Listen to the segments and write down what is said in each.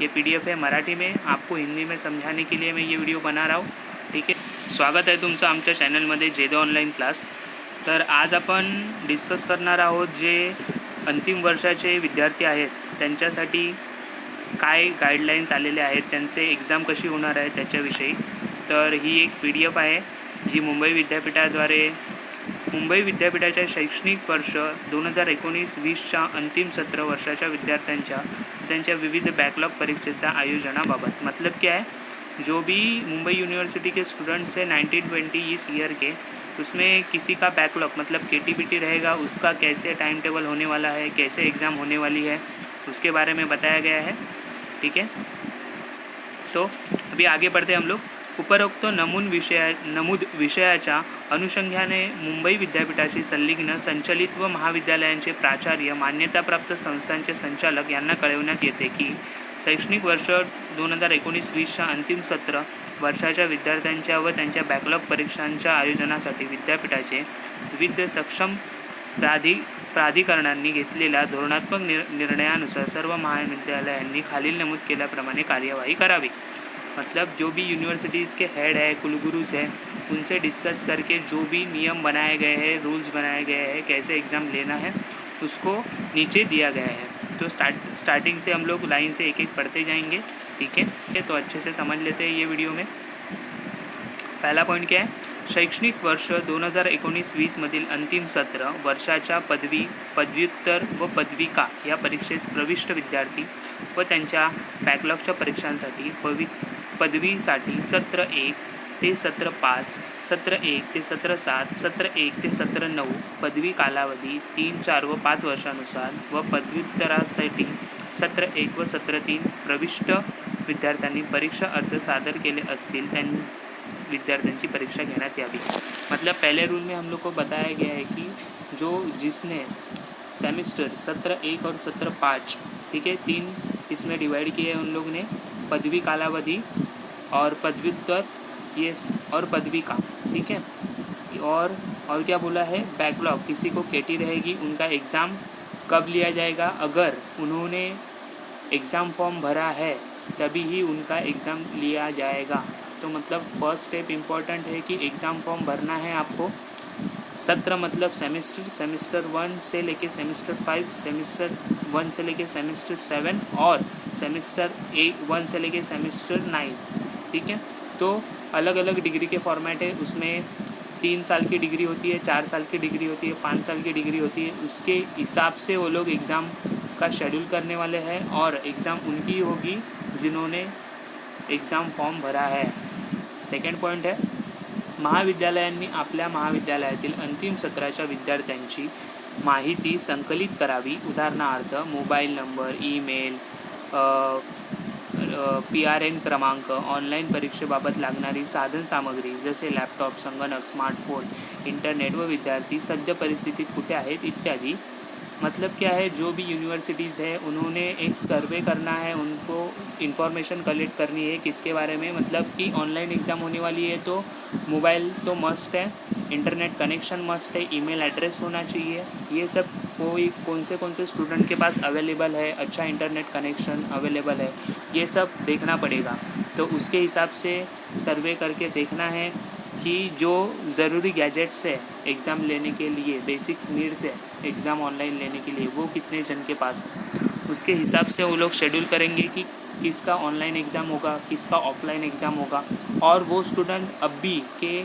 ये PDF है मराठी में, आपको हिंदी में समझाने के लिए मैं ये व्हिडिओ बना रहा हूँ. ठीक आहे. स्वागत आहे तुमचं आमच्या चॅनलमध्ये जेदे ऑनलाईन क्लास. तर आज आपण डिस्कस करणार आहोत जे अंतिम वर्षाचे विद्यार्थी आहेत त्यांच्यासाठी काय गाईडलाईन्स आलेले आहेत, त्यांचे एक्झाम कशी होणार आहे त्याच्याविषयी. तर ही एक PDF आहे जी मुंबई विद्यापीठाच्या शैक्षणिक वर्ष 2019-20च्या अंतिम सत्र वर्षाच्या विद्यार्थ्यांच्या त्यांच्या विविध बैकलॉग परीक्षेचा आयोजनाबाबत. मतलब क्या है, जो भी मुंबई यूनिवर्सिटी के स्टूडेंट्स हैं 1920 इस ईयर के, उसमें किसी का बैकलॉग मतलब KTBT रहेगा, उसका कैसे टाइम टेबल होने वाला है, कैसे एग्ज़ाम होने वाली है, उसके बारे में बताया गया है. ठीक है. तो अभी आगे बढ़ते हम लोग. उपरोक्त नमूद विषयाच्या अनुषंगाने मुंबई विद्यापीठाची संलग्न संचलित व महाविद्यालयांचे प्राचार्य, मान्यताप्राप्त संस्थांचे संचालक यांना कळविण्यात येते की शैक्षणिक वर्ष 2019-20च्या अंतिम सत्र वर्षाच्या विद्यार्थ्यांच्या व त्यांच्या बॅकलॉग परीक्षांच्या आयोजनासाठी विद्यापीठाचे विविध सक्षम प्राधिकरणांनी घेतलेल्या धोरणात्मक निर्णयानुसार सर्व महाविद्यालयांनी खालील नमूद केल्याप्रमाणे कार्यवाही करावी. मतलब जो भी यूनिवर्सिटीज़ के हेड है, कुलगुरुज हैं, उनसे डिस्कस करके जो भी नियम बनाए गए हैं, रूल्स बनाए गए हैं, कैसे एग्ज़ाम लेना है, उसको नीचे दिया गया है. तो स्टार्टिंग से हम लोग लाइन से एक एक पढ़ते जाएंगे. ठीक है. तो अच्छे से समझ लेते हैं ये वीडियो में. पहला पॉइंट क्या है, शैक्षणिक वर्ष 2019-20 मधील अंतिम सत्र वर्षाच्या पदव्युत्तर व पदविका या परीक्षेस प्रविष्ट विद्यार्थी व त्यांच्या बॅकलॉगच्या परीक्षांसाठी पदवीसाठी सत्र 1 ते सत्र 5, सत्र 1 ते सत्र 7, सत्र 1 ते सत्र 9, पदवी कालावधी 3, 4 व 5 वर्षानुसार व पदव्युत्तरासाठी सत्र 1 व सत्र 3 प्रविष्ट विद्यार्थ्यांनी परीक्षा अर्ज सादर केले असतील त्यांनी विद्यार्थ्यांची परीक्षा घेण्यात यावी. मतलब पहले रूल में हम लोग को बताया गया है कि जिसने सेमिस्टर सत्र 1 और सत्र 5, ठीक है, 3 इसमें डिवाइड किए उन लोग ने, पदवी कालावधि और पदव्युत्तर ये और पदविका. ठीक है. और क्या बोला है, बैकलॉग किसी को केटी रहेगी, उनका एग्ज़ाम कब लिया जाएगा, अगर उन्होंने एग्ज़ाम फॉर्म भरा है तभी ही उनका एग्ज़ाम लिया जाएगा. तो मतलब फर्स्ट स्टेप इम्पॉर्टेंट है कि एग्ज़ाम फॉर्म भरना है आपको. सत्र मतलब सेमेस्टर 1 से लेके सेमेस्टर 5, सेमेस्टर 1 से लेके सेमेस्टर 7 और सेमेस्टर 1 से लेके सेमेस्टर 9. ठीक है. तो अलग अलग डिग्री के फॉर्मेट है. उसमें 3 साल की डिग्री होती है, 4 साल की डिग्री होती है, 5 साल की डिग्री होती है. उसके हिसाब से वो लोग एग्ज़ाम का शेड्यूल करने वाले हैं और एग्ज़ाम उनकी होगी जिन्होंने एग्ज़ाम फॉर्म भरा है. सेकंड पॉइंट है, महाविद्यालयांनी आपल्या महाविद्यालयातील अंतिम सत्राच्या विद्यार्थ्यांची माहिती संकलित करावी. उदाहरणार्थ मोबाईल नंबर, ईमेल, PRN क्रमांक, ऑनलाईन परीक्षेबाबत लागणारी साधनसामग्री जसे लॅपटॉप, संगणक, स्मार्टफोन, इंटरनेट व विद्यार्थी सद्य परिस्थितीत कुठे आहेत इत्यादि. मतलब क्या है, जो भी यूनिवर्सिटीज़ है उन्होंने एक सर्वे करना है, उनको इन्फॉर्मेशन कलेक्ट करनी है किसके बारे में, मतलब कि ऑनलाइन एग्ज़ाम होने वाली है तो मोबाइल तो मस्ट है, इंटरनेट कनेक्शन मस्ट है, ईमेल एड्रेस होना चाहिए. ये सब कौन से स्टूडेंट के पास अवेलेबल है, अच्छा इंटरनेट कनेक्शन अवेलेबल है, ये सब देखना पड़ेगा. तो उसके हिसाब से सर्वे करके देखना है कि जो ज़रूरी गैजेट्स है एग्ज़ाम लेने के लिए, बेसिक्स नीड्स है एग्ज़ाम ऑनलाइन लेने के लिए, वो कितने जन के पास है. उसके हिसाब से वो लोग शेड्यूल करेंगे कि किसका ऑनलाइन एग्ज़ाम होगा, किसका ऑफलाइन एग्ज़ाम होगा, और वो स्टूडेंट अभी के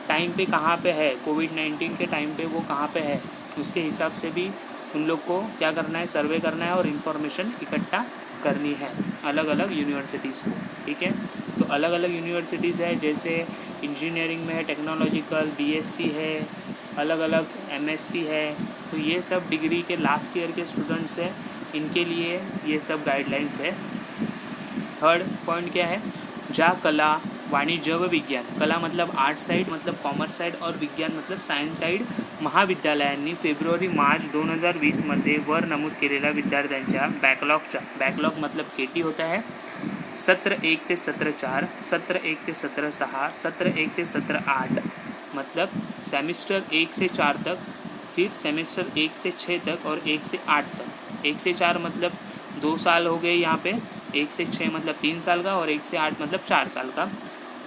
टाइम पे कहाँ पे है, कोविड-19 के टाइम पे वो कहाँ पे है, उसके हिसाब से भी उन लोग को क्या करना है, सर्वे करना है और इन्फॉर्मेशन इकट्ठा करनी है अलग अलग यूनिवर्सिटीज़ को. ठीक है. तो अलग अलग यूनिवर्सिटीज़ है, जैसे इंजीनियरिंग में है, टेक्नोलॉजिकल, BSc है, अलग अलग MSc है. तो ये सब डिग्री के लास्ट ईयर के स्टूडेंट्स हैं, इनके लिए ये सब गाइडलाइंस है. थर्ड पॉइंट क्या है, ज्या कला, वाणिज्य व विज्ञान, कला मतलब आर्ट साइड, मतलब कॉमर्स साइड, और विज्ञान मतलब सायन्स साइड, महाविद्यालयांनी फेब्रुवारी-मार्च 2020 मध्ये वर नमूद केलेल्या विद्यार्थ्यांच्या बॅकलॉग मतलब KT होता है, सत्र 1 ते सत्र 4, सत्र 1 ते सत्र 6, सत्र 1 ते सत्र 8, मतलब सेमेस्टर 1 से 4 तक, फिर सेमेस्टर 1 से 6 तक और 1 से 8 तक. 1 से 4 मतलब 2 साल हो गए यहाँ पे, 1 से 6 मतलब 3 साल का और 1 से 8 मतलब 4 साल का,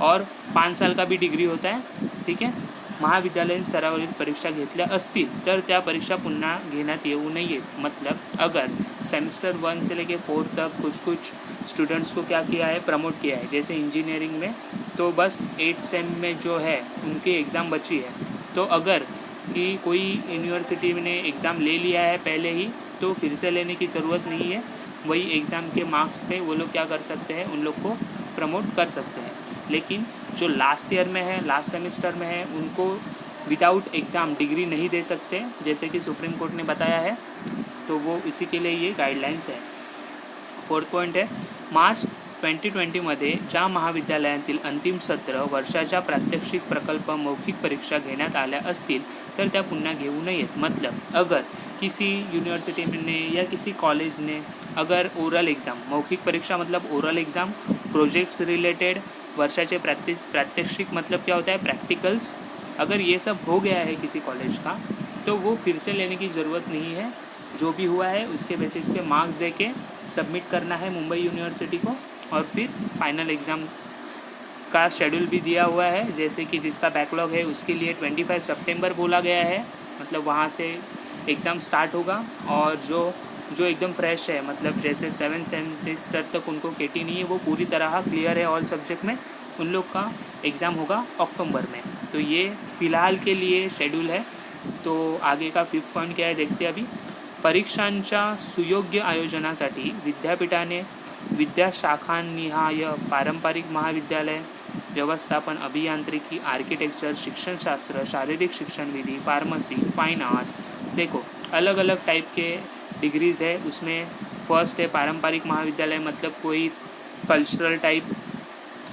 और 5 साल का भी डिग्री होता है. ठीक आहे. महाविद्यालयीन स्तरावरील परीक्षा घेतल्या असतील तर त्या परीक्षा पुन्हा घेण्यात येऊ नये. मतलब अगर सेमेस्टर 1 से लेके 4 तक कुछ स्टूडेंट्स को क्या किया है, प्रमोट किया है. जैसे इंजीनियरिंग में तो बस 8 सेम में जो है उनकी एग्ज़ाम बची है. तो अगर कि कोई यूनिवर्सिटी ने एग्ज़ाम ले लिया है पहले ही, तो फिर से लेने की ज़रूरत नहीं है. वही एग्ज़ाम के मार्क्स पे वो लोग क्या कर सकते हैं, उन लोग को प्रमोट कर सकते हैं. लेकिन जो लास्ट ईयर में है, लास्ट सेमेस्टर में है, उनको विदाउट एग्ज़ाम डिग्री नहीं दे सकते, जैसे कि सुप्रीम कोर्ट ने बताया है. तो वो इसी के लिए ये गाइडलाइंस है. 4th पॉईंट है, मार्च 2020मध्ये ज्या महाविद्यालयातील अंतिम सत्र वर्षाच्या प्रात्यक्षिक प्रकल्प मौखिक परीक्षा घेण्यात आल्या असतील तर त्या पुन्हा घेऊ नयेत. मतलब अगर किसी यूनिवर्सिटी ने या किसी कॉलेज ने अगर ओरल एग्ज़ाम, मौखिक परीक्षा मतलब ओरल एग्ज़ाम, प्रोजेक्ट्स रिलेटेड, वर्षाचे प्रात्यक्षिक मतलब क्या होता है, प्रैक्टिकल्स, अगर ये सब हो गया है किसी कॉलेज का, तो वो फिर से लेने की ज़रूरत नहीं है. जो भी हुआ है उसके बेसिस पे मार्क्स दे के सबमिट करना है मुंबई यूनिवर्सिटी को, और फिर फाइनल एग्ज़ाम का शेड्यूल भी दिया हुआ है. जैसे कि जिसका बैकलॉग है उसके लिए 25 सितंबर बोला गया है, मतलब वहाँ से एग्ज़ाम स्टार्ट होगा. और जो एकदम फ्रेश है, मतलब जैसे 7 सेमेस्टर तक उनको केटी नहीं है, वो पूरी तरह क्लियर है ऑल सब्जेक्ट में, उन लोग का एग्ज़ाम होगा अक्टूबर में. तो ये फ़िलहाल के लिए शेड्यूल है. तो आगे का 5th पॉईंट क्या है देखते हैं अभी. परीक्षांच्या सुयोग्य आयोजनासाठी विद्यापीठाने विद्याशाखानिहाय पारंपरिक महाविद्यालय, व्यवस्थापन, अभियांत्रिकी, आर्किटेक्चर, शिक्षणशास्त्र, शारीरिक शिक्षण विधि, फार्मेसी, फाइन आर्ट्स, देखो अलग अलग टाइप के डिग्रीज़ है. उसमें फर्स्ट है पारंपरिक महाविद्यालय, मतलब कोई कल्चरल टाइप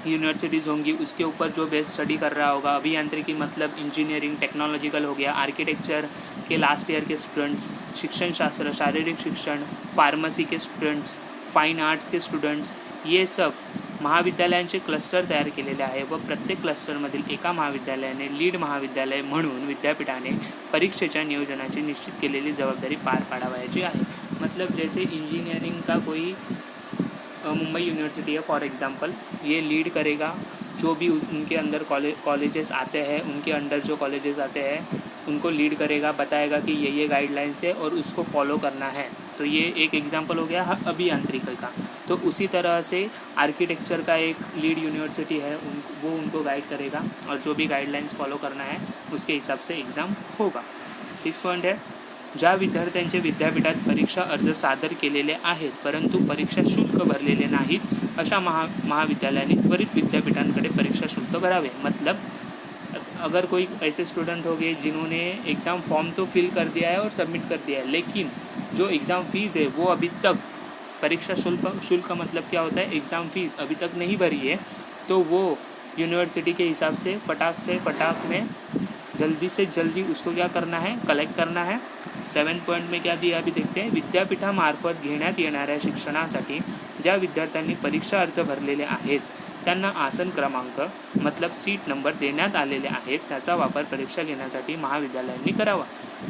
यूनिवर्सिटीज़ होंगी, उसके ऊपर जो बेस्ट स्टडी कर रहा होगा. अभियांत्रिकी मतलब इंजीनियरिंग टेक्नोलॉजिकल हो गया. आर्किटेक्चर के लास्ट ईयर के स्टूडेंट्स, शिक्षणशास्त्र, शारीरिक शिक्षण, फार्मसी के स्टूडेंट्स, फाइन आर्ट्स के स्टुडंट्स, ये सब महाविद्यालयांचे क्लस्टर तयार केलेले आहे. व प्रत्येक क्लस्टरमधील एका महाविद्यालयाने लीड महाविद्यालय म्हणून विद्यापीठाने परीक्षेच्या नियोजनाची निश्चित केलेली जबाबदारी पार पाडावयाची आहे. मतलब जैसे इंजीनियरिंग का कोई मुंबई यूनिवर्सिटी है फॉर एग्ज़ाम्पल, ये लीड करेगा जो भी उनके अंदर कॉलेजेस आते हैं, उनके अंडर जो कॉलेजेस आते हैं उनको लीड करेगा, बताएगा कि ये गाइडलाइंस है और उसको फॉलो करना है. तो ये एक एग्जांपल हो गया अभियांत्रिकी का. तो उसी तरह से आर्किटेक्चर का एक लीड यूनिवर्सिटी है, वो उनको गाइड करेगा और जो भी गाइडलाइंस फॉलो करना है उसके हिसाब से एग्ज़ाम होगा. 6 पॉईंट है, ज्या विद्यार्थ्यांचे विद्यापीठात परीक्षा अर्ज सादर केलेले आहेत परंतु परीक्षा शुल्क भरलेले नाहीत अशा महाविद्यालयांनी त्वरित विद्यापीठांकडे परीक्षा शुल्क भरावे. मतलब अगर कोई ऐसे स्टूडेंट हो गए जिन्होंने एग्ज़ाम फॉर्म तो फिल कर दिया है और सबमिट कर दिया है, लेकिन जो एग्ज़ाम फ़ीस है वो अभी तक परीक्षा शुल्क मतलब क्या होता है, एग्ज़ाम फ़ीस अभी तक नहीं भरी है, तो वो यूनिवर्सिटी के हिसाब से फटाक में जल्दी से जल्दी उसको क्या करना है, कलेक्ट करना है. 7 पॉईंट में क्या दिया अभी देखते हैं. विद्यापीठामार्फत घेण्यात येणाऱ्या शिक्षणासाठी ज्या विद्यार्थ्यांनी परीक्षा अर्ज भरलेले आहेत त्यांना आसन क्रमांक मतलब सीट नंबर देण्यात आलेले आहेत, त्याचा वापर परीक्षा घेण्यासाठी महाविद्यालयांनी करावा.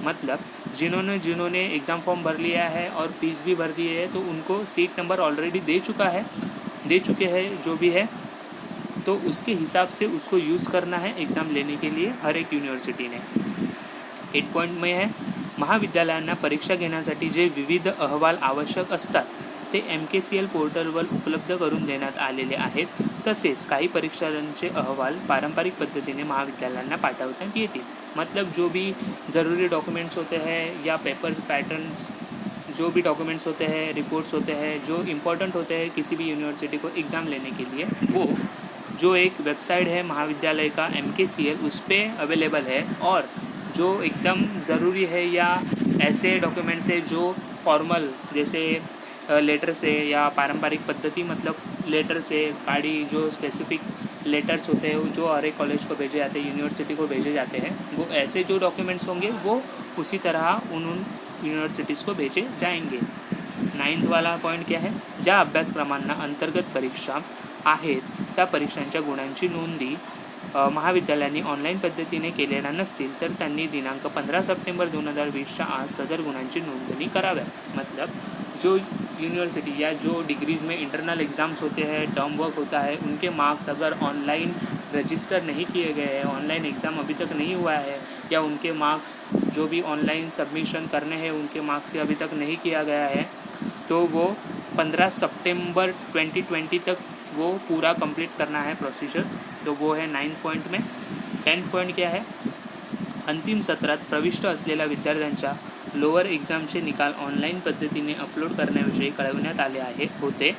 मतलब जिन्होंने एग्ज़ाम फॉर्म भर लिया है और फीस भी भर दी है तो उनको सीट नंबर ऑलरेडी दे चुके हैं जो भी है, तो उसके हिसाब से उसको यूज़ करना है एग्ज़ाम लेने के लिए हर एक यूनिवर्सिटी ने. 8 पॉईंट में है, महाविद्यालयांना परीक्षा घेण्यासाठी जे विविध अहवाल आवश्यक असतात ते MKCL पोर्टलवर उपलब्ध करून देण्यात आलेले आहेत. तसेच काही परीक्षांचे अहवाल पारंपरिक पद्धतीने महाविद्यालयांना पाठवण्यात येतील. मतलब जो भी ज़रूरी डॉक्यूमेंट्स होते हैं या पेपर पैटर्न्स, जो भी डॉक्यूमेंट्स होते हैं, रिपोर्ट्स होते हैं जो इम्पोर्टेंट होते हैं किसी भी यूनिवर्सिटी को एग्ज़ाम लेने के लिए, वो जो एक वेबसाइट है महाविद्यालय का MKCL, उस पर अवेलेबल है. और जो एकदम ज़रूरी है या ऐसे डॉक्यूमेंट्स है जो फॉर्मल जैसे लेटर से या पारंपरिक पद्धति मतलब लेटर से गाड़ी जो स्पेसिफिक लेटर्स होते हैं जो हर एक कॉलेज को भेजे जाते हैं, यूनिवर्सिटी को भेजे जाते हैं, वो ऐसे जो डॉक्यूमेंट्स होंगे वो उसी तरह उन यूनिवर्सिटीज़ को भेजे जाएंगे. 9th वाला पॉईंट क्या है, ज्या अभ्यासक्रमांना अंतर्गत परीक्षा आहेत त्या परीक्षांच्या गुणांची नोंदी महाविद्यालयांनी ऑनलाईन पद्धतीने केलेल्या नसतील तर त्यांनी दिनांक 15 सप्टेंबर 2020च्या आज सदर गुणांची नोंदणी कराव्या. मतलब जो यूनिवर्सिटी या जो डिग्रीज़ में इंटरनल एग्ज़ाम्स होते हैं, टर्म वर्क होता है, उनके मार्क्स अगर ऑनलाइन रजिस्टर नहीं किए गए हैं, ऑनलाइन एग्ज़ाम अभी तक नहीं हुआ है, या उनके मार्क्स जो भी ऑनलाइन सबमिशन करने हैं उनके मार्क्स के अभी तक नहीं किया गया है, तो वो 15 सितंबर 2020 तक वो पूरा कंप्लीट करना है प्रोसीजर। तो वो है 9 पॉइंट में। 10 पॉइंट क्या है? अंतिम सत्रात प्रविष्ट असलेल्या विद्यार्थ्यांच्या लोअर एक्झामचे निकाल ऑनलाईन पद्धतीने अपलोड करण्याविषयी कळविण्यात आले होते,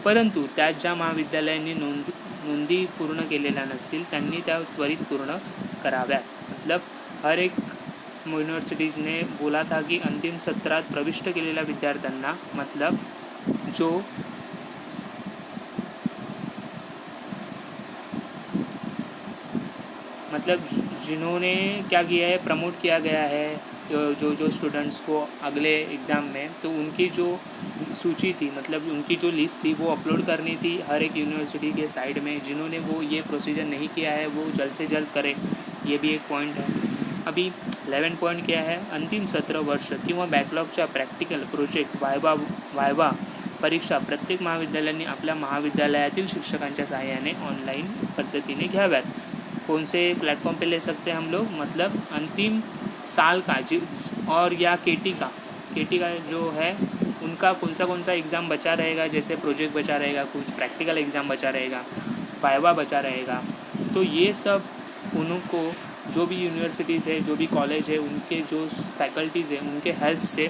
परंतु त्यात ज्या महाविद्यालयांनी नोंदी पूर्ण केलेल्या नसतील त्यांनी त्या त्वरित पूर्ण कराव्यात। मतलब हर एक यूनिवर्सिटीज़ ने बोला था कि अंतिम सत्रात प्रविष्ट केलेल्या विद्यार्थ्यांना, मतलब जो जिन्होंने क्या किया है, प्रमोट किया गया है जो स्टूडेंट्स को अगले एग्ज़ाम में, तो उनकी जो सूची थी, मतलब उनकी जो लिस्ट थी वो अपलोड करनी थी हर एक यूनिवर्सिटी के साइड में। जिन्होंने वो ये प्रोसीजर नहीं किया है वो जल्द से जल्द करें, ये भी एक पॉइंट है। अभी 11 पॉइंट क्या है? अंतिम सत्र वर्ष किंवा बॅकलॉगच्या प्रॅक्टिकल प्रोजेक्ट वायवा परीक्षा प्रत्येक महाविद्यालयांनी आपल्या महाविद्यालयातील शिक्षकांच्या सहाय्याने ऑनलाइन पद्धतीने घ्याव्यात। कौन से प्लेटफॉर्म पे ले सकते हैं हम लोग? मतलब अंतिम साल का और या केटी का जो है उनका कौन सा एग्ज़ाम बचा रहेगा, जैसे प्रोजेक्ट बचा रहेगा, कुछ प्रैक्टिकल एग्ज़ाम बचा रहेगा, वाइवा बचा रहेगा। तो ये सब उनको जो भी यूनिवर्सिटीज़ है, जो भी कॉलेज है, उनके जो फैकल्टीज़ हैं उनके हेल्प से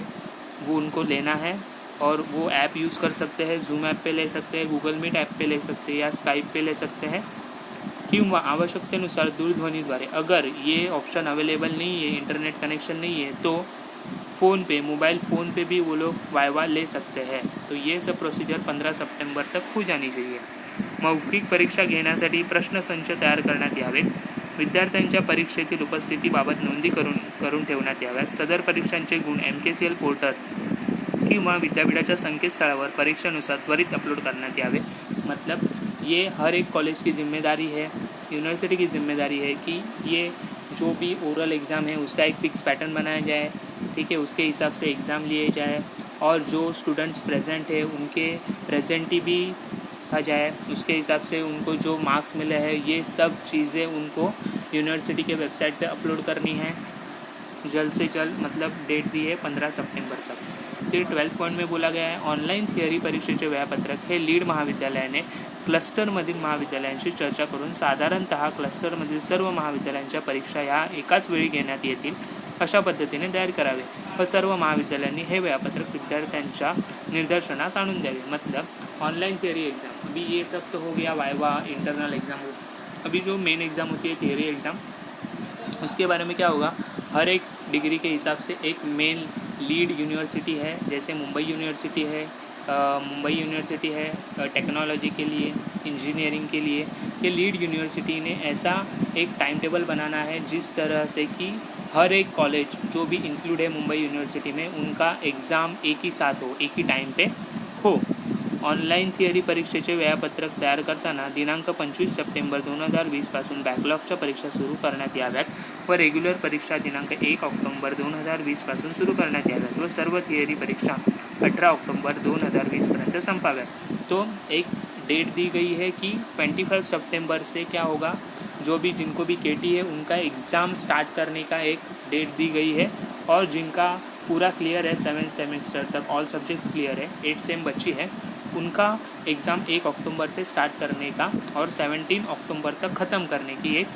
वो उनको लेना है। और वो ऐप यूज़ कर सकते हैं, जूम ऐप पे ले सकते हैं, गूगल मीट ऐप पे ले सकते हैं, या स्काइप पे ले सकते हैं, किंवा आवश्यकतेनुसार दूरध्वनीद्वारे। अगर ये ऑप्शन अवेलेबल नहीं है, इंटरनेट कनेक्शन नहीं है, तो मोबाइल फ़ोन पे भी वो लोग वाइवा ले सकते हैं। तो ये सब प्रोसीजर 15 सप्टेंबर तक हो जानी चाहिए। मौखिक परीक्षा घेण्यासाठी प्रश्नसंच तयार करण्यात यावेत। विद्यार्थ्यांच्या परीक्षेतील उपस्थितीबाबत नोंदी करून ठेवण्यात याव्यात। सदर परीक्षांचे गुण MKCL पोर्टल किंवा विद्यापीठाच्या संकेतस्थळावर परीक्षेनुसार त्वरित अपलोड करण्यात यावे। मतलब ये हर एक कॉलेज की जिम्मेदारी है, यूनिवर्सिटी की जिम्मेदारी है कि ये जो भी ओरल एग्ज़ाम है उसका एक फ़िक्स पैटर्न बनाया जाए, ठीक है, उसके हिसाब से एग्ज़ाम लिए जाए, और जो स्टूडेंट्स प्रेजेंट है उनके प्रेजेंटी भी रखा जाए, उसके हिसाब से उनको जो मार्क्स मिले हैं ये सब चीज़ें उनको यूनिवर्सिटी के वेबसाइट पे अपलोड करनी है जल्द से जल्द। मतलब डेट दी है 15 सप्टेंबर तक। फिर 12 पॉइंट में बोला गया है ऑनलाईन थिअरी परीक्षेचे वेळापत्रक हे लीड महाविद्यालयाने क्लस्टरमधील महाविद्यालयांशी चर्चा करून साधारणतः क्लस्टरमधील सर्व महाविद्यालयांच्या परीक्षा ह्या एकाच वेळी घेण्यात येतील अशा पद्धतीने तयार करावे व सर्व महाविद्यालयांनी हे वेळापत्रक विद्यार्थ्यांच्या निदर्शनास आणून द्यावे। मतलब ऑनलाइन थियरी एग्ज़ाम, अभी ये सब तो हो गया, वाइवा, इंटरनल एग्ज़ाम हो। अभी जो मेन एग्ज़ाम होती है थियरी एग्ज़ाम, उसके बारे में क्या होगा, हर एक डिग्री के हिसाब से एक मेन लीड यूनिवर्सिटी है, जैसे मुंबई यूनिवर्सिटी है टेक्नोलॉजी के लिए, इंजीनियरिंग के लिए। ये लीड यूनिवर्सिटी ने ऐसा एक टाइम टेबल बनाना है जिस तरह से कि हर एक कॉलेज जो भी इंक्लूड है मुंबई यूनिवर्सिटी में उनका एग्ज़ाम एक ही साथ हो, एक ही टाइम पे हो। ऑनलाईन थिअरी परीक्षेचे वेळापत्रक तयार करताना दिनांक 25 सप्टेंबर 2020 पासून बॅकलॉगच्या परीक्षा सुरू करण्यात याव्यात व रेग्युलर परीक्षा दिनांक 1 ऑक्टोबर 2020 पासून सुरू करण्यात याव्यात व सर्व थिअरी परीक्षा 18 ऑक्टोबर 2020 पर्यंत संपाव्यात। तो एक डेट दी गई है कि 25 सितंबर से क्या होगा, जो भी जिनको भी केटी है उनका एग्ज़ाम स्टार्ट करने का एक डेट दी गई है, और जिनका पूरा क्लियर है 7 सेमेस्टर तक, ऑल सब्जेक्ट्स क्लियर है, 8 सेम बची है, उनका एग्ज़ाम 1 अक्टूबर से स्टार्ट करने का और 17 अक्टूबर तक ख़त्म करने की एक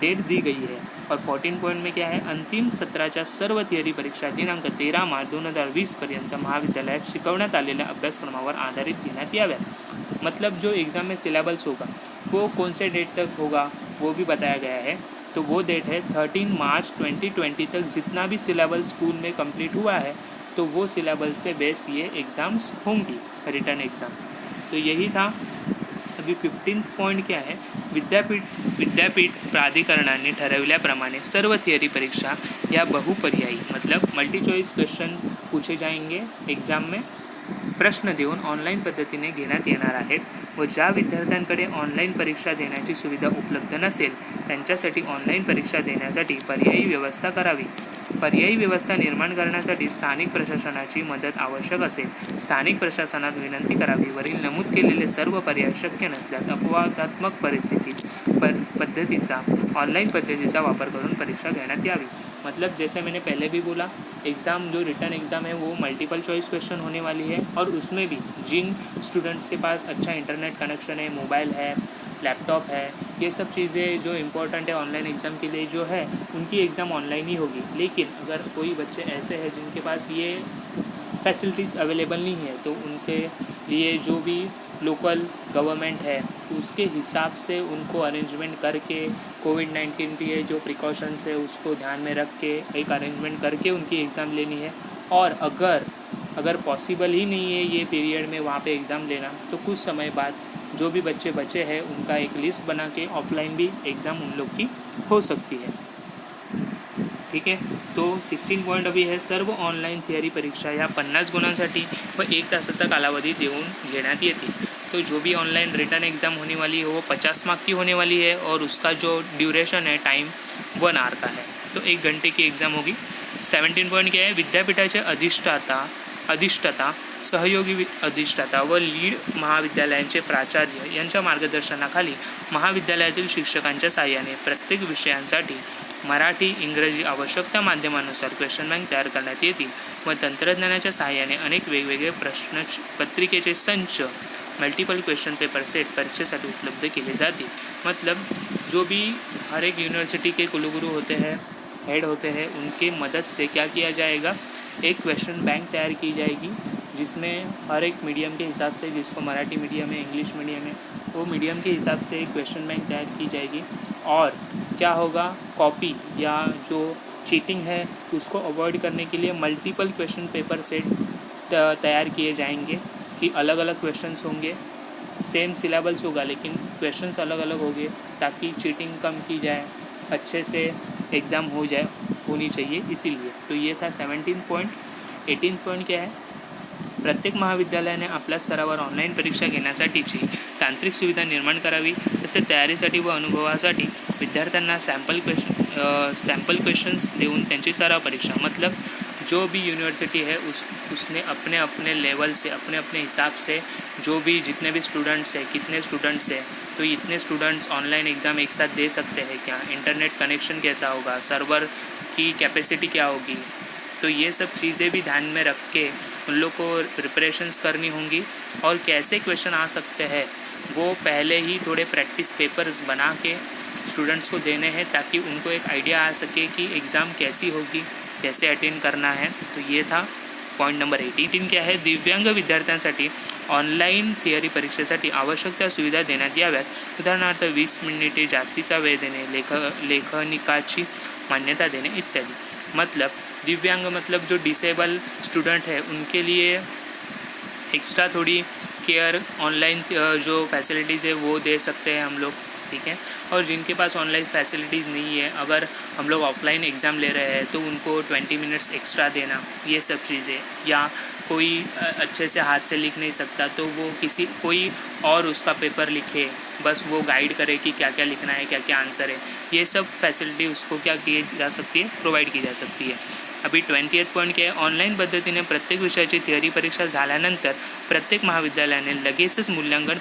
डेट दी गई है। और 14 पॉइंट में क्या है, अंतिम सत्राच्या सर्व थिअरी परीक्षा दिनांक 13 मार्च 2020 पर्यंत महाविद्यालयात शिकवण्यात आलेल्या अभ्यासक्रमावर आधारित घेण्यात याव्यात। मतलब जो एग्ज़ाम में सिलेबस होगा वो कौन से डेट तक होगा वो भी बताया गया है। तो वो डेट है 13 मार्च 2020 तक जितना भी सिलेबस स्कूल में कंप्लीट हुआ है तो वो सिलेबस पे बेस ये एग्ज़ाम्स होंगी, रिटर्न एग्ज़ाम्स। तो यही था। अभी 15 पॉइंट क्या है, विद्यापीठ प्राधिकरणाने ठरवल्याप्रमाणे सर्व थिअरी परीक्षा या बहुपर्यायी मतलब मल्टी चॉइस क्वेश्चन पूछे जाएंगे एग्ज़ाम में, प्रश्न देऊन ऑनलाईन पद्धतीने घेण्यात येणार आहेत व ज्या विद्यार्थ्यांकडे ऑनलाईन परीक्षा देण्याची सुविधा उपलब्ध नसेल त्यांच्यासाठी ऑनलाईन परीक्षा देण्यासाठी पर्यायी व्यवस्था करावी। पर्यायी व्यवस्था निर्माण करण्यासाठी स्थानिक प्रशासनाची मदत आवश्यक असेल. स्थानिक प्रशासनात विनंती करावी. वरील नमूद केलेले सर्व पर्याय शक्य नसल्यास अपवादात्मक परिस्थितीत पद्धतीचा ऑनलाइन पद्धतीचा वापर करून परीक्षा घेण्यात यावी. मतलब जैसे मैंने पहले भी बोला, एग्ज़ाम जो रिटर्न एग्ज़ाम है वो मल्टीपल चॉइस क्वेश्चन होने वाली है, और उसमें भी जिन स्टूडेंट्स के पास अच्छा इंटरनेट कनेक्शन है, मोबाइल है, लैपटॉप है, ये सब चीज़ें जो इम्पोर्टेंट है ऑनलाइन एग्ज़ाम के लिए जो है, उनकी एग्ज़ाम ऑनलाइन ही होगी. लेकिन अगर कोई बच्चे ऐसे हैं जिनके पास ये फैसिलिटीज़ अवेलेबल नहीं है, तो उनके लिए जो भी लोकल गवर्नमेंट है उसके हिसाब से उनको अरेंजमेंट करके कोविड-19 के जो प्रिकॉशंस है उसको ध्यान में रख के एक अरेंजमेंट करके उनकी एग्ज़ाम लेनी है. और अगर पॉसिबल ही नहीं है ये पीरियड में वहाँ पे एग्ज़ाम लेना, तो कुछ समय बाद जो भी बच्चे बचे हैं उनका एक लिस्ट बना के ऑफलाइन भी एग्ज़ाम उन लोग की हो सकती है. ठीक आहे. तो 16 पॉईंट अभी है, सर्व ऑनलाईन थिअरी परीक्षा या 50 गुणांसाठी व 1 तासाचा कालावधी देऊन घेण्यात येतील. तो जो भी ऑनलाइन रिटर्न एग्ज़ाम होने वाली है वो 50 मार्क की होने वाली है, और उसका जो ड्यूरेशन है टाइम 1 आवर का है, तो 1 घंटे की एग्ज़ाम होगी. 17 पॉईंट क्या है, विद्यापीठाचे अधिष्ठाता सहयोगी अधिष्ठाता व लीड महाविद्यालयांचे प्राचार्य यांच्या मार्गदर्शनाखाली महाविद्यालयातील शिक्षकांच्या साहाय्याने प्रत्येक विषयांसाठी मराठी इंग्रजी आवश्यकता माध्यमानुसार क्वेश्चन बँक तयार करण्यात येतील व तंत्रज्ञानाच्या साहाय्याने अनेक वेगवेगळे प्रश्न पत्रिकेचे संच मल्टीपल क्वेश्चन पेपर सेट परीक्षेसाठी उपलब्ध केले जातील. मतलब जो भी हर एक यूनिवर्सिटी के कुलगुरु होते हैं, हेड होते हैं, उनके मदद से क्या किया जाएगा, एक क्वेश्चन बैंक तैयार की जाएगी जिसमें हर एक मीडियम के हिसाब से, जिसको मराठी मीडियम है, इंग्लिश मीडियम है, वो मीडियम के हिसाब से एक क्वेश्चन बैंक तैयार की जाएगी. और क्या होगा, कॉपी या जो चीटिंग है उसको अवॉइड करने के लिए मल्टीपल क्वेश्चन पेपर सेट तैयार किए जाएंगे कि अलग अलग क्वेश्चंस होंगे, सेम सिलेबस होगा लेकिन क्वेश्चंस अलग अलग होंगे ताकि चीटिंग कम की जाए, अच्छे से एग्ज़ाम होनी चाहिए इसीलिए. तो ये था 17 पॉईंट. 18 पॉईंट क्या है, प्रत्येक महाविद्यालयाने आपल्या स्तरावर ऑनलाईन परीक्षा घेण्यासाठीची तांत्रिक सुविधा निर्माण करावी. तसेच तयारीसाठी व अनुभवासाठी विद्यार्थ्यांना सैम्पल क्वेश्चंस देऊन त्यांची सराव परीक्षा. मतलब जो भी यूनिवर्सिटी है उसने अपने अपने लेवल से, अपने अपने हिसाब से जो भी जितने भी स्टूडेंट्स हैं, कितने स्टूडेंट्स हैं, तो इतने स्टूडेंट्स ऑनलाइन एग्ज़ाम एक साथ दे सकते हैं क्या, इंटरनेट कनेक्शन कैसा होगा, सर्वर की कैपेसिटी क्या होगी, तो ये सब चीज़ें भी ध्यान में रख के उन लोग को प्रिपरेशंस करनी होंगी. और कैसे क्वेश्चन आ सकते हैं वो पहले ही थोड़े प्रैक्टिस पेपर्स बना के स्टूडेंट्स को देने हैं ताकि उनको एक आइडिया आ सके कि एग्ज़ाम कैसी होगी, कैसे अटेंड करना है. तो ये था पॉईंट नंबर 18. क्या है, दिव्यांग विद्यार्थ्यांसाठी ऑनलाईन थिअरी परीक्षेसाठी आवश्यक त्या सुविधा देण्यात याव्यात. उदाहरणार्थ 20 मिनिटे जास्तीचा वेळ देणे, लेखनिकाची मान्यता देने इत्यादि. मतलब दिव्यांग मतलब जो डिसेबल स्टूडेंट है उनके लिए एक्स्ट्रा थोड़ी केयर ऑनलाइन जो फैसिलिटीज़ है वो दे सकते हैं हम लोग. ठीक है. और जिनके पास ऑनलाइन फैसिलिटीज़ नहीं है, अगर हम लोग ऑफलाइन एग्ज़ाम ले रहे हैं तो उनको 20 मिनट्स एक्स्ट्रा देना, ये सब चीज़ें. या कोई अच्छे से हाथ से लिख नहीं सकता तो वो कोई और उसका पेपर लिखे, बस वो गाइड करे कि क्या क्या लिखना है, क्या क्या आंसर है. ये सब फैसिलिटी उसको क्या की जा सकती है, प्रोवाइड की जा सकती है. अभी 20th पॉईंट क्या आहे, ऑनलाईन पद्धतीने प्रत्येक विषयाची थिअरी परीक्षा झाल्यानंतर प्रत्येक महाविद्यालयाने लगेचच मूल्यांकन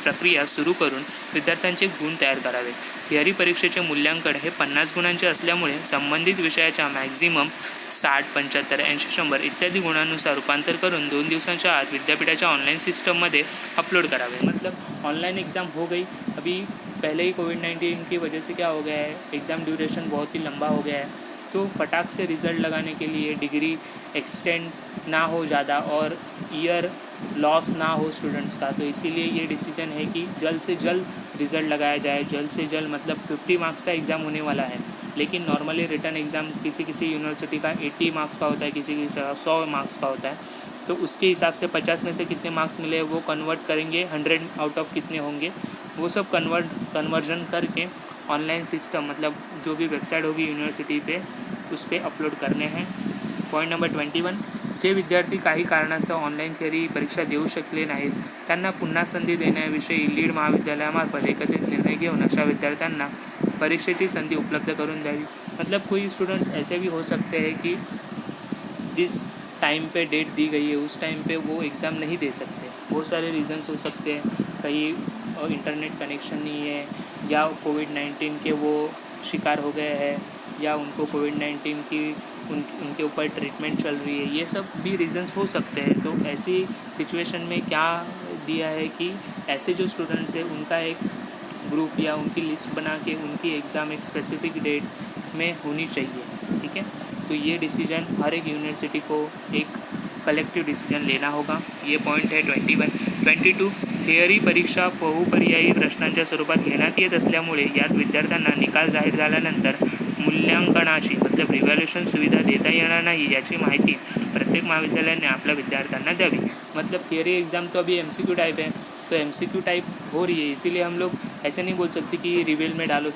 प्रक्रिया सुरू करून विद्यार्थ्यांचे गुण तयार करावेत. थिअरी परीक्षेचे मूल्यांकन हे 50 गुणांचे असल्यामुळे संबंधित विषयाच्या मॅक्झिमम 60, 75, 80, 100 इत्यादी गुणांनुसार रूपांतर करून 2 दिवसांच्या आत विद्यापीठाच्या ऑनलाइन सिस्टममध्ये अपलोड करावे. मतलब ऑनलाइन एग्ज़ाम हो गई. अभी पहले ही कोविड-19 की वजह से क्या हो गया है, एग्ज़ाम ड्यूरेशन बहुत ही लंबा हो गया है, तो फटाक से रिज़ल्ट लगाने के लिए डिग्री एक्सटेंड ना हो ज़्यादा और ईयर लॉस ना हो स्टूडेंट्स का, तो इसीलिए ये डिसीजन है कि जल्द से जल्द रिज़ल्ट लगाया जाए. जल्द से जल्द मतलब 50 मार्क्स का एग्ज़ाम होने वाला है, लेकिन नॉर्मली रिटर्न एग्ज़ाम किसी यूनिवर्सिटी का 80 मार्क्स का होता है, किसी का 100 मार्क्स का होता है. तो उसके हिसाब से 50 में से कितने मार्क्स मिले वो कन्वर्ट करेंगे, 100 आउट ऑफ कितने होंगे वो सब कन्वर्जन करके ऑनलाइन सिस्टम मतलब जो भी वेबसाइट होगी यूनिवर्सिटी पे उस पर अपलोड करने हैं. Point number 21. जे विद्यार्थी काही कारणास्तव ऑनलाईन थिअरी परीक्षा देऊ शकले नाहीत त्यांना पुन्हा संधी देण्याविषयी लीड महाविद्यालयामार्फत एकत्रित निर्णय घेऊन अशा विद्यार्थ्यांना परीक्षेची संधी उपलब्ध करून द्यावी. मतलब कोई स्टूडेंट्स ऐसे भी हो सकते हैं कि जिस टाइम पे डेट दी गई है उस टाइम पे वो एग्ज़ाम नहीं दे सकते। बहुत सारे रीज़न्स हो सकते हैं, कहीं इंटरनेट कनेक्शन नहीं है, या कोविड-19 के वो शिकार हो गए हैं, या उनको कोविड-19 की उनके ऊपर ट्रीटमेंट चल रही है। ये सब भी रीज़न्स हो सकते हैं। तो ऐसी सिचुएशन में क्या दिया है कि ऐसे जो स्टूडेंट्स हैं उनका एक ग्रुप या उनकी लिस्ट बना के उनकी एग्ज़ाम एक स्पेसिफिक डेट में होनी चाहिए। ठीक है, तो ये डिसीजन हर एक यूनिवर्सिटी को एक कलेक्टिव डिसीजन लेना होगा। ये पॉईंट आहे 21. 22 थिअरी परीक्षा बहुपर्यायी प्रश्नांच्या स्वरूपात घेण्यात येत असल्यामुळे यात विद्यार्थ्यांना निकाल जाहीर झाल्यानंतर मूल्यांकनाची मतलब रिव्हॅल्युएशन सुविधा देता येणार नाही याची माहिती प्रत्येक महाविद्यालयाने आपल्या विद्यार्थ्यांना द्यावी। मतलब थिअरी एग्ज़ाम तो अभी MCQ टाइप है, तो MCQ टाइप हो रही है, इसीलिए हम लोग ऐसे नहीं बोल सकते कि रिवील में डालो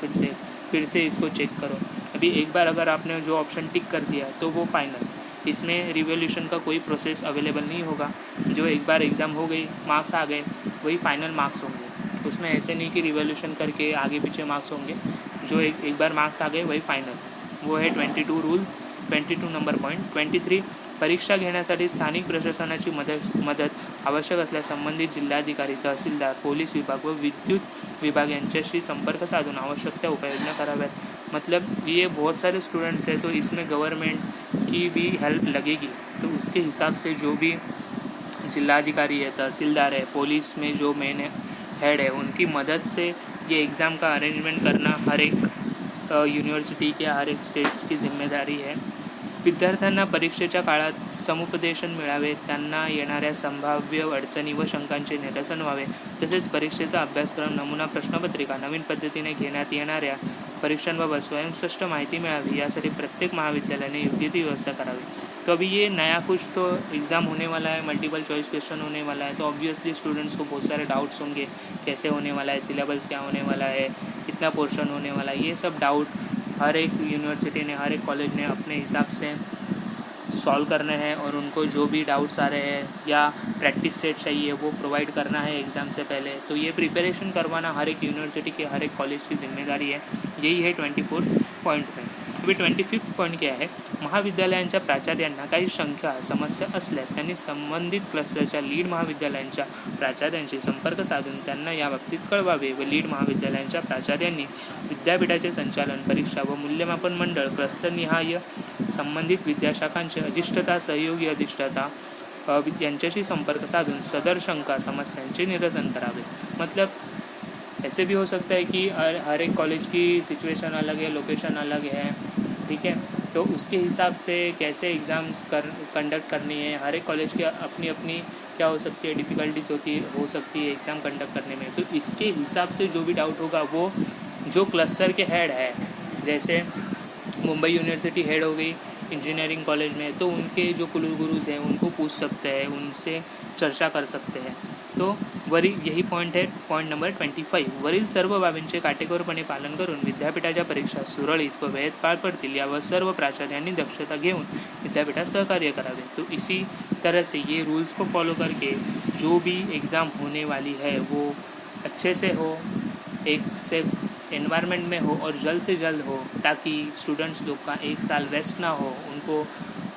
फिर से इसको चेक करो। अभी एक बार अगर आपने जो ऑप्शन टिक कर दिया तो वो फाइनल, इसमें रिवोल्यूशन का कोई प्रोसेस अवेलेबल नहीं होगा। जो एक बार एग्ज़ाम हो गई, मार्क्स आ गए, वही फाइनल मार्क्स होंगे। उसमें ऐसे नहीं कि रिवोल्यूशन करके आगे पीछे मार्क्स होंगे। जो एक बार मार्क्स आ गए वही फाइनल, वो है 22 रूल। 22 number point. 23 परीक्षा घेण्यासाठी स्थानिक प्रशासनाची मदत आवश्यक असल्यास संबंधित जिल्हाधिकारी, तहसीलदार, पोलीस विभाग व विद्युत विभाग यांच्याशी संपर्क साधून आवश्यक त्या उपाययोजना कराव्यात। मतलब ये बहुत सारे स्टूडेंट्स हैं, तो इसमें गवर्नमेंट की भी हेल्प लगेगी। तो उसके हिसाब से जो भी जिलाधिकारी है, तहसीलदार है, पुलिस में जो मेन हेड है, उनकी मदद से ये एग्ज़ाम का अरेंजमेंट करना हर एक यूनिवर्सिटी के हर एक स्टेट्स की जिम्मेदारी है। विद्यार्थ्यांना परीक्षेच्या काळात समुपदेशन मिळावे, त्यांना येणाऱ्या संभाव्य अडचणी व शंकांचे निरसन व्हावे, तसेच परीक्षेचा अभ्यासक्रम, नमुना प्रश्नपत्रिका, नवीन पद्धतीने घेण्यात येणाऱ्या परीक्षांबाबत स्वयंस्पष्ट माहिती मिळावी, यासाठी प्रत्येक महाविद्यालयाने योग्य ती व्यवस्था करावी। तो अभी ये नया कुछ तो एग्ज़ाम होने वाला है, मल्टीपल चॉइस क्वेश्चन होने वाला है, तो ऑब्वियसली स्टूडेंट्स को बहुत सारे डाउट्स होंगे, कैसे होने वाला है, सिलेबस क्या होने वाला है, कितना पोर्शन होने वाला है। ये सब डाउट हर एक यूनिवर्सिटी ने, हर एक कॉलेज ने अपने हिसाब से सॉल्व करने हैं, और उनको जो भी डाउट्स आ रहे हैं या प्रैक्टिस सेट चाहिए वो प्रोवाइड करना है एग्ज़ाम से पहले। तो ये प्रिपरेशन करवाना हर एक यूनिवर्सिटी के, हर एक कॉलेज की जिम्मेदारी है। यही है 24 पॉईंट में। अभी 25 पॉईंट क्या आहे, महाविद्यालयांच्या प्राचार्यांना काही शंका समस्या असल्यास त्यांनी संबंधित क्लस्टरच्या लीड महाविद्यालयांच्या प्राचार्यांशी संपर्क साधून त्यांना याबाबतीत कळवावे व लीड महाविद्यालयांच्या प्राचार्यांनी विद्यापीठाचे संचालन, परीक्षा व मूल्यमापन मंडळ, क्लस्टरनिहाय संबंधित विद्याशाखांचे अधिष्ठाता, सहयोगी अधिष्ठाता यांच्याशी संपर्क साधून सदर शंका समस्यांचे निरसन करावे। मतलब ऐसे भी हो सकता है कि हर एक कॉलेज की सिचुएशन अलग है, लोकेशन अलग है, ठीक है, तो उसके हिसाब से कैसे एग्ज़ाम्स कंडक्ट करनी है, हर एक कॉलेज की अपनी अपनी क्या हो सकती है, डिफ़िकल्टीज हो सकती है एग्ज़ाम कंडक्ट करने में। तो इसके हिसाब से जो भी डाउट होगा वो जो क्लस्टर के हेड है, जैसे मुंबई यूनिवर्सिटी हेड हो गई इंजीनियरिंग कॉलेज में, तो उनके जो कुलगुरुज हैं उनको पूछ सकते हैं, उनसे चर्चा कर सकते हैं। तो यही पॉईंट आहे, पॉईंट नंबर 25। वरील सर्व बाबींचे काटेकोरपणे पालन करून विद्यापीठाच्या परीक्षा सुरळीत व वेळेत पार पडतील यावर सर्व प्राचार्यांनी दक्षता घेऊन विद्यापीठात सहकार्य करावे। तो इसी तरह से ये रूल्स को फॉलो करके जो भी एग्ज़ाम होने वाली है वो अच्छे से हो, एक सेफ एनवायरनमेंट में हो और जल्द से जल्द हो, ताकि स्टूडेंट्स लोग का एक साल वेस्ट ना हो, उनको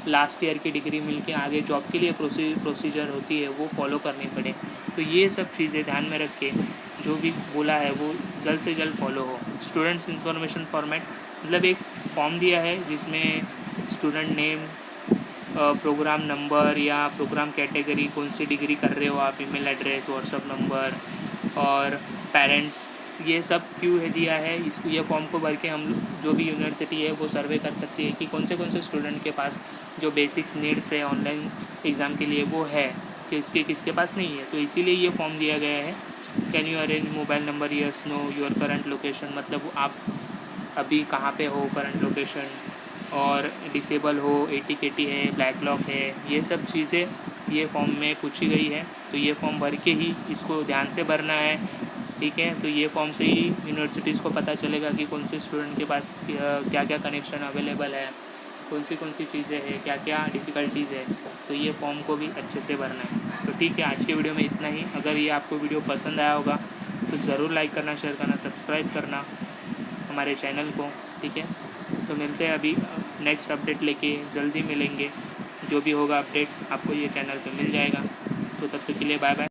लास्ट ईयर की डिग्री मिल के आगे जॉब के लिए प्रोसीजर होती है वो फॉलो करनी पड़े। तो ये सब चीज़ें ध्यान में रख के जो भी बोला है वो जल्द से जल्द फॉलो हो। स्टूडेंट्स इंफॉर्मेशन फॉर्मेट मतलब एक फॉर्म दिया है जिसमें स्टूडेंट नेम, प्रोग्राम नंबर या प्रोग्राम कैटेगरी, कौन सी डिग्री कर रहे हो आप, ईमेल एड्रेस, व्हाट्सअप नंबर और पेरेंट्स, ये सब क्यों है दिया है। इसको ये फॉर्म को भर के हम जो भी यूनिवर्सिटी है वो सर्वे कर सकती है कि कौन से स्टूडेंट के पास जो बेसिक्स नीड्स है ऑनलाइन एग्ज़ाम के लिए वो है, किसके पास नहीं है। तो इसीलिए ये फॉर्म दिया गया है। Can you arrange mobile number, yes no, your current location, मतलब आप अभी कहाँ पे हो, करंट लोकेशन, और डिसेबल हो, AT-KT है, ब्लैक लॉक है, ये सब चीज़ें ये फॉर्म में पूछी गई है। तो ये फॉर्म भर के ही इसको ध्यान से भरना है, ठीक है। तो ये फॉर्म से ही यूनिवर्सिटीज़ को पता चलेगा कि कौन से स्टूडेंट के पास क्या क्या कनेक्शन अवेलेबल है, कौन सी चीज़ें हैं, क्या क्या डिफ़िकल्टीज़ है। तो ये फॉर्म को भी अच्छे से भरना है। तो ठीक है, आज के वीडियो में इतना ही। अगर ये आपको वीडियो पसंद आया होगा तो ज़रूर लाइक करना, शेयर करना, सब्सक्राइब करना हमारे चैनल को, ठीक है। तो मिलते हैं अभी नेक्स्ट अपडेट लेके, जल्दी मिलेंगे। जो भी होगा अपडेट आपको ये चैनल पे मिल जाएगा। तो तब तक के लिए बाय बाय।